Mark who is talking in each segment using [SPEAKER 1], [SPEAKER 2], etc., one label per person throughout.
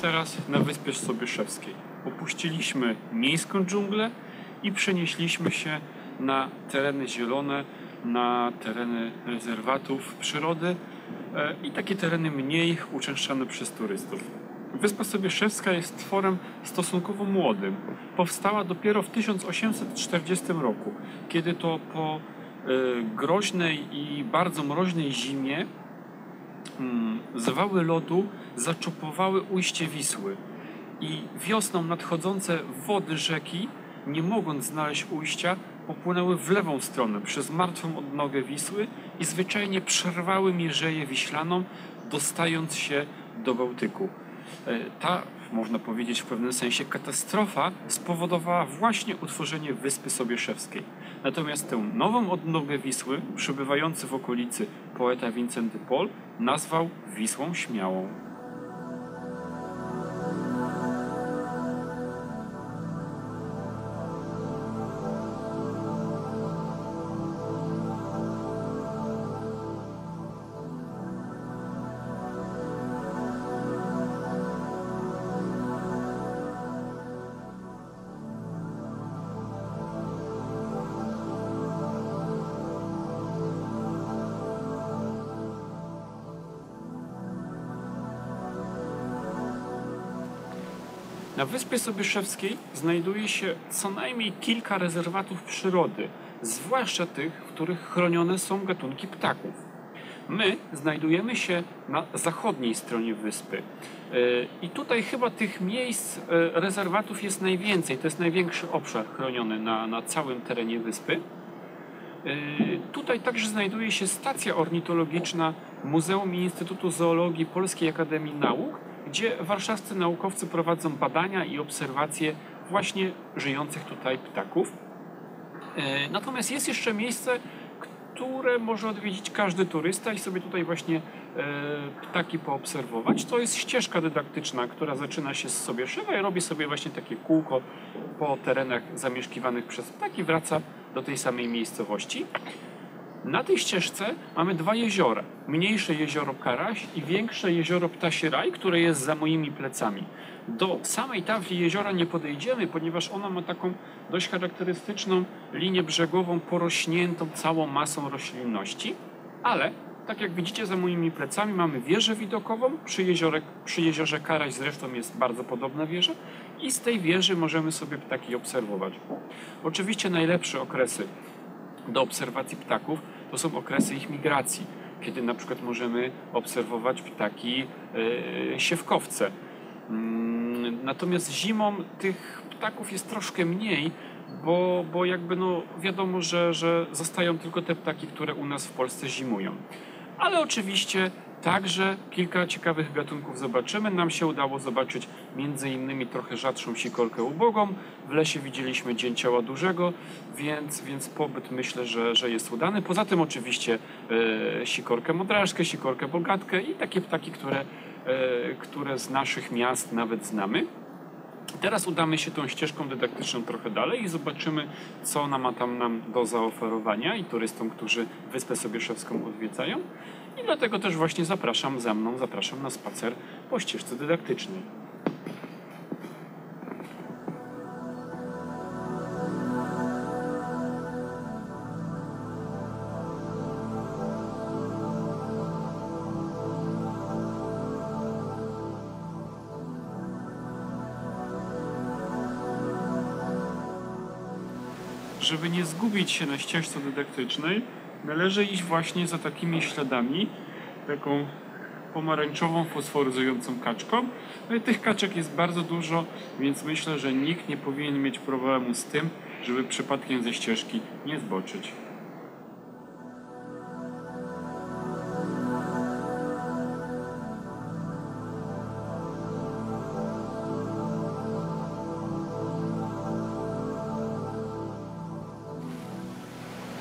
[SPEAKER 1] teraz na Wyspie Sobieszewskiej. Opuściliśmy miejską dżunglę i przenieśliśmy się na tereny zielone, na tereny rezerwatów przyrody i takie tereny mniej uczęszczane przez turystów. Wyspa Sobieszewska jest tworem stosunkowo młodym. Powstała dopiero w 1840 roku, kiedy to po groźnej i bardzo mroźnej zimie zawały lodu zaczopowały ujście Wisły i wiosną nadchodzące wody rzeki, nie mogąc znaleźć ujścia, popłynęły w lewą stronę przez martwą odnogę Wisły i zwyczajnie przerwały Mierzeję Wiślaną, dostając się do Bałtyku. Ta, można powiedzieć w pewnym sensie, katastrofa spowodowała właśnie utworzenie Wyspy Sobieszewskiej. Natomiast tę nową odnogę Wisły, przebywający w okolicy poeta Vincent de Paul, nazwał Wisłą Śmiałą. Na Wyspie Sobieszewskiej znajduje się co najmniej kilka rezerwatów przyrody, zwłaszcza tych, w których chronione są gatunki ptaków. My znajdujemy się na zachodniej stronie wyspy i tutaj chyba tych miejsc rezerwatów jest najwięcej. To jest największy obszar chroniony na całym terenie wyspy. Tutaj także znajduje się stacja ornitologiczna Muzeum i Instytutu Zoologii Polskiej Akademii Nauk, gdzie warszawscy naukowcy prowadzą badania i obserwacje właśnie żyjących tutaj ptaków. Natomiast jest jeszcze miejsce, które może odwiedzić każdy turysta i sobie tutaj właśnie ptaki poobserwować. To jest ścieżka dydaktyczna, która zaczyna się z Sobieszewa i robi sobie właśnie takie kółko po terenach zamieszkiwanych przez ptaki, wraca do tej samej miejscowości. Na tej ścieżce mamy dwa jeziora. Mniejsze jezioro Karaś i większe jezioro Ptasi Raj, które jest za moimi plecami. Do samej tafli jeziora nie podejdziemy, ponieważ ona ma taką dość charakterystyczną linię brzegową porośniętą całą masą roślinności. Ale, tak jak widzicie za moimi plecami, mamy wieżę widokową. Przy jeziorze Karaś zresztą jest bardzo podobna wieża. I z tej wieży możemy sobie ptaki obserwować. Oczywiście najlepsze okresy do obserwacji ptaków to są okresy ich migracji, kiedy na przykład możemy obserwować ptaki siewkowce. Natomiast zimą tych ptaków jest troszkę mniej, bo jakby wiadomo, że zostają tylko te ptaki, które u nas w Polsce zimują. Ale oczywiście także kilka ciekawych gatunków zobaczymy. Nam się udało zobaczyć m.in. trochę rzadszą sikorkę ubogą. W lesie widzieliśmy dzięcioła dużego, więc pobyt myślę, że jest udany. Poza tym oczywiście sikorkę modraszkę, sikorkę bogatkę i takie ptaki, które z naszych miast nawet znamy. Teraz udamy się tą ścieżką dydaktyczną trochę dalej i zobaczymy, co ona ma tam nam do zaoferowania i turystom, którzy Wyspę Sobieszewską odwiedzają. I dlatego też właśnie zapraszam na spacer po ścieżce dydaktycznej. Żeby nie zgubić się na ścieżce dydaktycznej, należy iść właśnie za takimi śladami, taką pomarańczową, fosforyzującą kaczką. No i tych kaczek jest bardzo dużo, więc myślę, że nikt nie powinien mieć problemu z tym, żeby przypadkiem ze ścieżki nie zboczyć.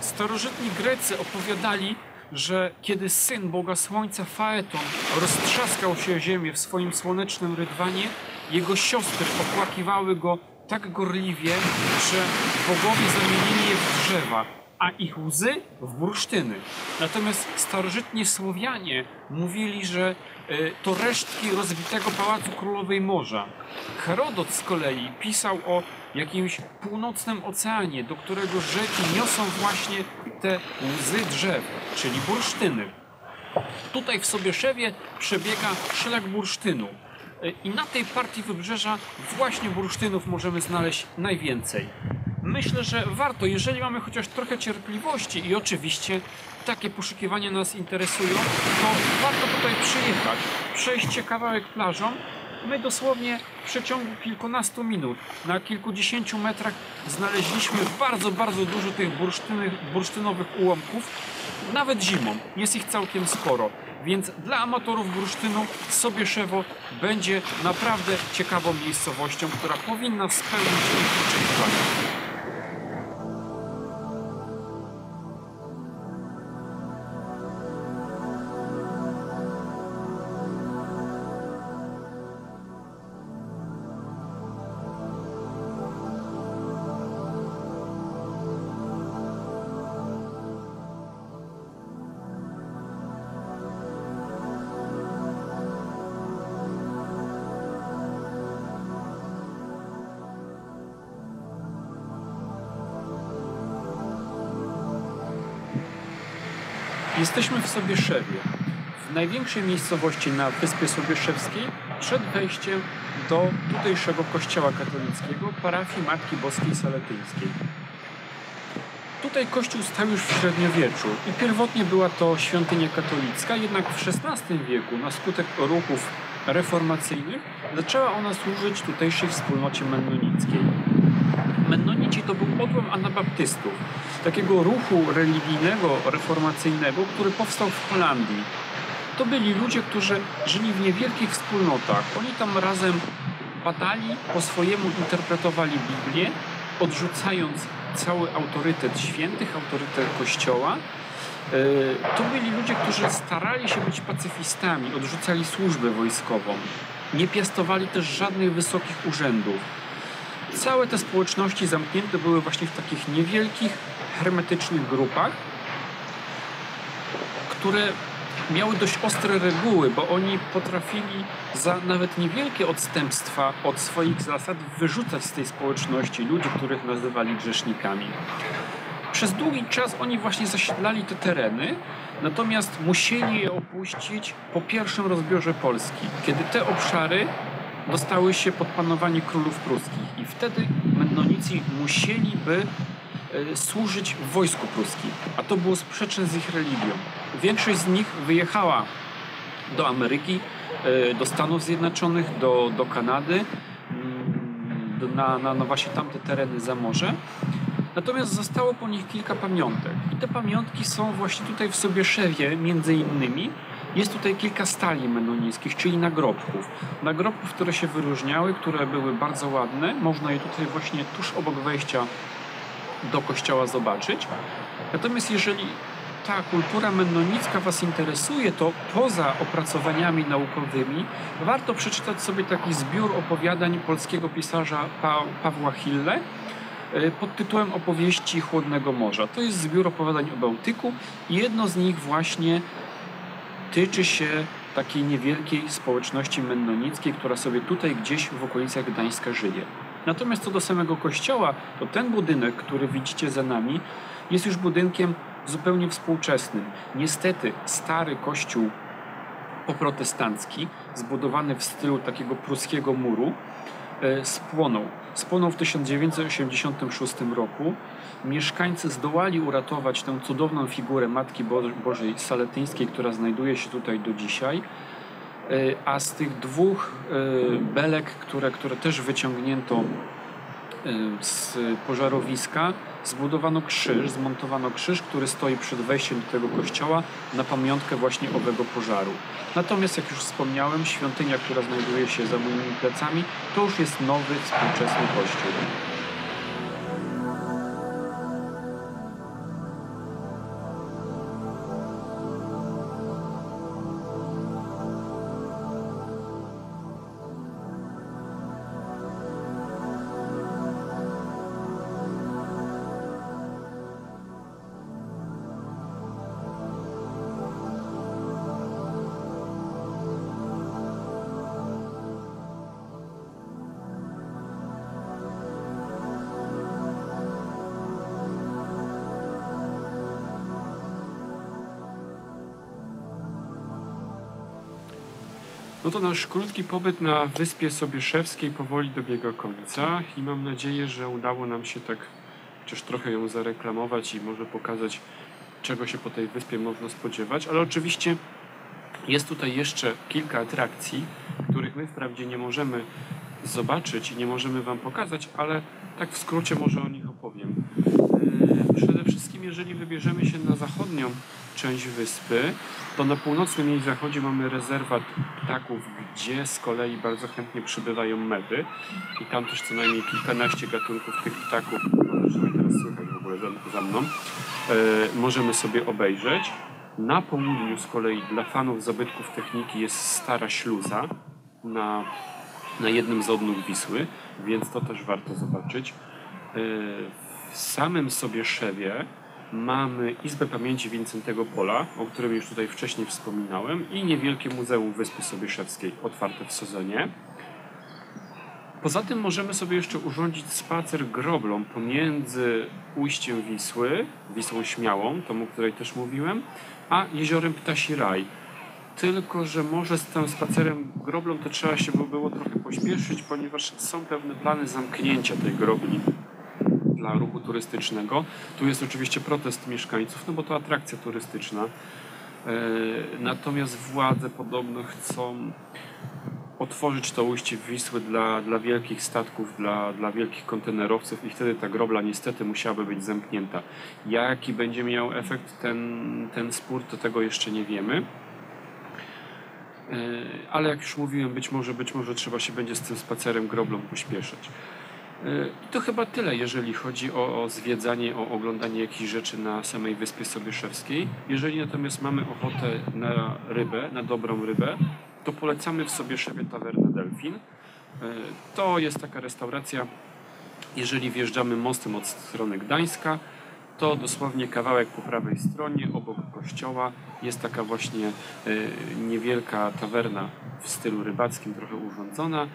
[SPEAKER 1] Starożytni Grecy opowiadali, że kiedy syn Boga Słońca Faeton roztrzaskał się o ziemię w swoim słonecznym rydwanie, jego siostry opłakiwały go tak gorliwie, że bogowie zamienili je w drzewa a ich łzy w bursztyny. Natomiast starożytni Słowianie mówili, że to resztki rozbitego pałacu królowej morza. Herodot z kolei pisał o jakimś północnym oceanie, do którego rzeki niosą właśnie te łzy drzew, czyli bursztyny. Tutaj w Sobieszewie przebiega szlak bursztynu. I na tej partii wybrzeża właśnie bursztynów możemy znaleźć najwięcej. Myślę, że warto, jeżeli mamy chociaż trochę cierpliwości i oczywiście takie poszukiwania nas interesują, to warto tutaj przyjechać, przejść kawałek plażą. My dosłownie w przeciągu kilkunastu minut, na kilkudziesięciu metrach znaleźliśmy bardzo, bardzo dużo tych bursztynowych ułomków. Nawet zimą jest ich całkiem sporo. Więc dla amatorów bursztynu Sobieszewo będzie naprawdę ciekawą miejscowością, która powinna spełnić ich oczekiwania. Jesteśmy w Sobieszewie, w największej miejscowości na Wyspie Sobieszewskiej, przed wejściem do tutejszego kościoła katolickiego, parafii Matki Boskiej Saletyńskiej. Tutaj kościół stał już w średniowieczu i pierwotnie była to świątynia katolicka, jednak w XVI wieku na skutek ruchów reformacyjnych zaczęła ona służyć tutejszej wspólnocie mennonickiej. Mennonici to był odłam anabaptystów, takiego ruchu religijnego, reformacyjnego, który powstał w Holandii. To byli ludzie, którzy żyli w niewielkich wspólnotach. Oni tam razem badali, po swojemu interpretowali Biblię, odrzucając cały autorytet świętych, autorytet Kościoła. To byli ludzie, którzy starali się być pacyfistami, odrzucali służbę wojskową. Nie piastowali też żadnych wysokich urzędów. Całe te społeczności zamknięte były właśnie w takich niewielkich, hermetycznych grupach, które miały dość ostre reguły, bo oni potrafili za nawet niewielkie odstępstwa od swoich zasad wyrzucać z tej społeczności ludzi, których nazywali grzesznikami. Przez długi czas oni właśnie zasiedlali te tereny, natomiast musieli je opuścić po pierwszym rozbiorze Polski, kiedy te obszary dostały się pod panowanie królów pruskich i wtedy mennonici musieliby służyć w wojsku pruskim, a to było sprzeczne z ich religią. Większość z nich wyjechała do Ameryki, do Stanów Zjednoczonych, do Kanady, na właśnie tamte tereny za morze. Natomiast zostało po nich kilka pamiątek. I te pamiątki są właśnie tutaj w Sobieszewie, między innymi. Jest tutaj kilka stali mennonickich, czyli nagrobków. Nagrobków, które się wyróżniały, które były bardzo ładne. Można je tutaj właśnie tuż obok wejścia do kościoła zobaczyć. Natomiast jeżeli ta kultura mennonicka Was interesuje, to poza opracowaniami naukowymi warto przeczytać sobie taki zbiór opowiadań polskiego pisarza Pawła Hille pod tytułem Opowieści Chłodnego Morza. To jest zbiór opowiadań o Bałtyku i jedno z nich właśnie tyczy się takiej niewielkiej społeczności mennonickiej, która sobie tutaj gdzieś w okolicach Gdańska żyje. Natomiast co do samego kościoła, to ten budynek, który widzicie za nami, jest już budynkiem zupełnie współczesnym. Niestety stary kościół poprotestancki, zbudowany w stylu takiego pruskiego muru, spłonął. Spłonął w 1986 roku. Mieszkańcy zdołali uratować tę cudowną figurę Matki Bożej Saletyńskiej, która znajduje się tutaj do dzisiaj. A z tych dwóch belek, które też wyciągnięto z pożarowiska, zmontowano krzyż, który stoi przed wejściem do tego kościoła na pamiątkę właśnie owego pożaru. Natomiast, jak już wspomniałem, świątynia, która znajduje się za moimi plecami, to już jest nowy, współczesny kościół. No to nasz krótki pobyt na Wyspie Sobieszewskiej powoli dobiega końca i mam nadzieję, że udało nam się tak chociaż trochę ją zareklamować i może pokazać, czego się po tej wyspie można spodziewać, ale oczywiście jest tutaj jeszcze kilka atrakcji, których my wprawdzie nie możemy zobaczyć i nie możemy Wam pokazać, ale tak w skrócie może o nich opowiem. Przede wszystkim, jeżeli wybierzemy się na zachodnią część wyspy, to na północnym jej zachodzie mamy rezerwat ptaków, gdzie z kolei bardzo chętnie przybywają mewy i tam też co najmniej kilkanaście gatunków tych ptaków, zresztą teraz słychać w ogóle za mną, możemy sobie obejrzeć. Na południu z kolei dla fanów zabytków techniki jest stara śluza na jednym z odnóg Wisły, więc to też warto zobaczyć. W samym Sobieszewie mamy Izbę Pamięci Wincentego Pola, o którym już tutaj wcześniej wspominałem, i niewielkie Muzeum Wyspy Sobieszewskiej, otwarte w sezonie. Poza tym możemy sobie jeszcze urządzić spacer groblą pomiędzy ujściem Wisły, Wisłą Śmiałą, tą, o której też mówiłem, a jeziorem Ptasi Raj. Tylko że może z tym spacerem groblą to trzeba się było trochę pośpieszyć, ponieważ są pewne plany zamknięcia tej grobli dla ruchu turystycznego. Tu jest oczywiście protest mieszkańców, no bo to atrakcja turystyczna. Natomiast władze podobno chcą otworzyć to ujście Wisły dla wielkich statków, dla wielkich kontenerowców i wtedy ta grobla niestety musiałaby być zamknięta. Jaki będzie miał efekt ten spór, to tego jeszcze nie wiemy. Ale jak już mówiłem, być może trzeba się będzie z tym spacerem groblą pośpieszyć. I to chyba tyle, jeżeli chodzi o zwiedzanie, o oglądanie jakichś rzeczy na samej Wyspie Sobieszewskiej. Jeżeli natomiast mamy ochotę na rybę, na dobrą rybę, to polecamy w Sobieszewie tawernę Delfin. To jest taka restauracja, jeżeli wjeżdżamy mostem od strony Gdańska, to dosłownie kawałek po prawej stronie, obok kościoła, jest taka właśnie niewielka tawerna w stylu rybackim, trochę urządzona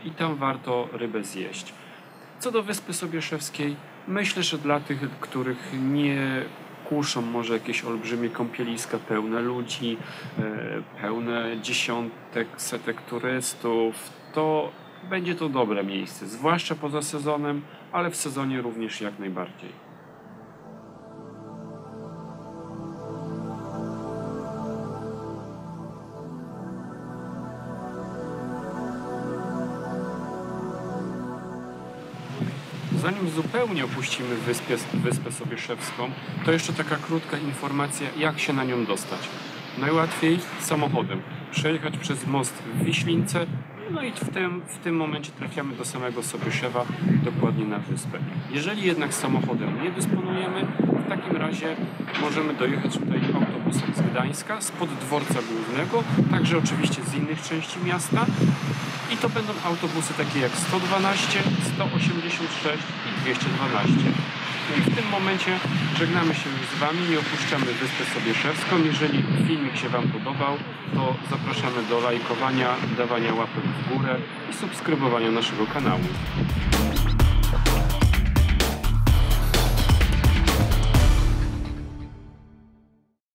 [SPEAKER 1] i tam warto rybę zjeść. Co do Wyspy Sobieszewskiej, myślę, że dla tych, których nie kuszą może jakieś olbrzymie kąpieliska pełne ludzi, pełne dziesiątek, setek turystów, to będzie to dobre miejsce, zwłaszcza poza sezonem, ale w sezonie również jak najbardziej. Zanim zupełnie opuścimy Wyspę Sobieszewską, to jeszcze taka krótka informacja, jak się na nią dostać. Najłatwiej samochodem. Przejechać przez most w Wiślince, no i w tym momencie trafiamy do samego Sobieszewa, dokładnie na wyspę. Jeżeli jednak samochodem nie dysponujemy, w takim razie możemy dojechać tutaj autobusem z Gdańska, spod dworca głównego, także oczywiście z innych części miasta. I to będą autobusy takie jak 112, 186 i 212. No i w tym momencie żegnamy się już z Wami, nie opuszczamy Wyspę Sobieszewską. Jeżeli filmik się Wam podobał, to zapraszamy do lajkowania, dawania łapek w górę i subskrybowania naszego kanału.